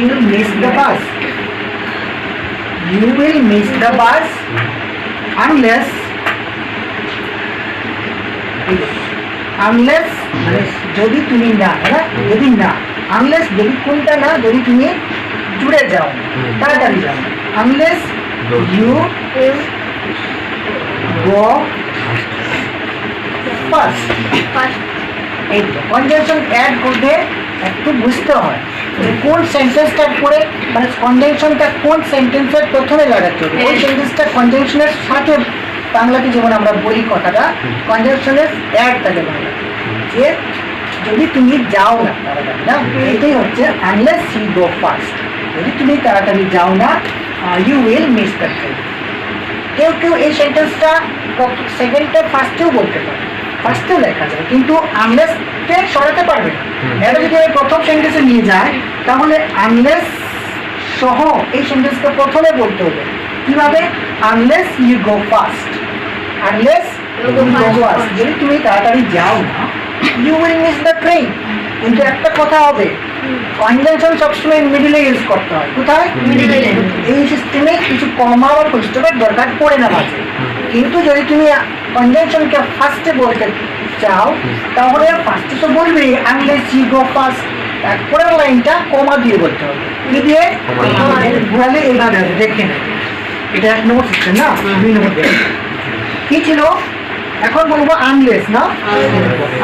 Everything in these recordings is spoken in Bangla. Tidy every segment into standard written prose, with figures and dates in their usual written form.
will miss the bus. You will miss the bus unless যদি তুমি না, যদি না, unless যদি কোনটা না, যদি তুমি জুড়ে যাও, তাড়াতাড়ি যাও, unless you go first. এই তো কনজাংশন অ্যাড করতে একটু বুঝতে হয় যে কোন সেন্টেন্সটা করে, মানে কনজাংশনটা কোন সেন্টেন্সের প্রথমে লাগাতে হবে, ওই সেন্টেন্সটা কনজাংশনের সাথে, বাংলাতে যেমন আমরা বলি কথাটা কনজাংশনের অ্যাড থাকে বাংলা, যে যদি তুমি যাও না তাড়াতাড়ি না, এটাই হচ্ছে আনলেস ইউ গো ফার্স্ট, যদি তুমি তাড়াতাড়ি যাও না you will miss the train. কেউ কেউ এই সেন্টেন্সটা সেকেন্ডটা ফার্স্টেও বলতে পারে, ফার্স্টেও লেখা যায়, কিন্তু আনলেসকে সরাতে পারবে না। এটা যদি আমি প্রথম সেন্টেন্সে নিয়ে যাই তাহলে আনলেস সহ এই সেন্টেন্সকে প্রথমে বলতে হবে। কিভাবে? Unless you go first, unless you go first, যদি তুমি তাড়াতাড়ি যাও না you will miss the train. কিন্তু একটা কথা হবে, কনজাংশন সবসময় মিডিলে ইউজ করতে হয়। কোথায়? মিডিলে। এই সিস্টেমে কিছু কমা বা ফুলস্টপের দরকার পড়ে না মাঝে। কিন্তু যদি তুমি কনজাংশনকে ফার্স্টে বলতে চাও তাহলে ফার্স্টে তো বলবে আনলেস ইউ গো ফার্স্ট, তারপরের লাইনটা কমা দিয়ে বলতে হবে। কি দিয়ে? ঘুরালে এইভাবে দেখে নেবে, এটা এক নম্বর সিস্টেম না, দুই নম্বর কি ছিল? এখন বলবো আনলেস না,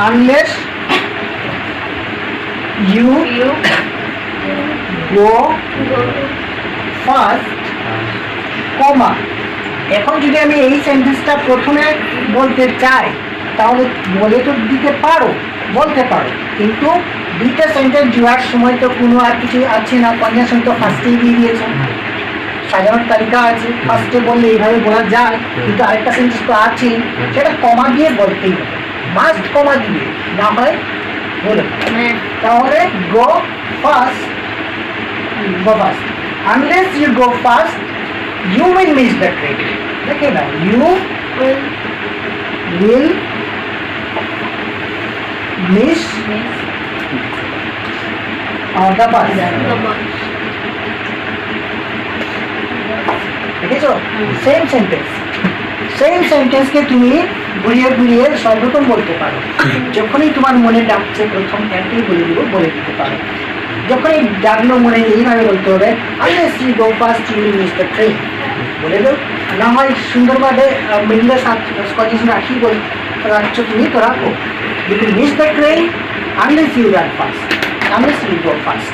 আনলেস you go first, কমা। এখন যদি আমি এই সেন্টেন্সটা প্রথমে বলতে চাই তাহলে বলে তো দিতে পারো, বলতে পারো, কিন্তু দুইটা সেন্টেন্স জোড়ার সময় তো কোনো আর কিছু আছে না, কনজাংশন তো ফার্স্টেই দিয়ে দিয়েছে, সাজানোর তালিকা আছে, ফার্স্টে বললে এইভাবে বলা যায়, কিন্তু আরেকটা সেন্টেন্স তো আছে, সেটা কমা দিয়ে বলতেই হবে, মাস্ট কমা দিয়ে, না হয় বলে তাহলে go first, go first, unless you go first you will miss the train. দেখে না, you will miss the bus. দেখেছো? সেম সেন্টেন্স, সেম সেন্টেন্সকে তুমি ঘুরিয়ে ঘুরিয়ে সর্বপ্রথম বলতে পারো। যখনই তোমার মনে ডাকছে প্রথম একটাই বলে দিব, বলে দিতে পারো। যখনই ডাকলো মনে এইভাবে বলতে হবে unless you go first you will miss the train, বলে দাও। না হয় সুন্দরভাবে মিডলে কনজাংশন রাখি বল রাখছো তুমি, তো রাখো, you will miss the train unless you run first, unless you go first.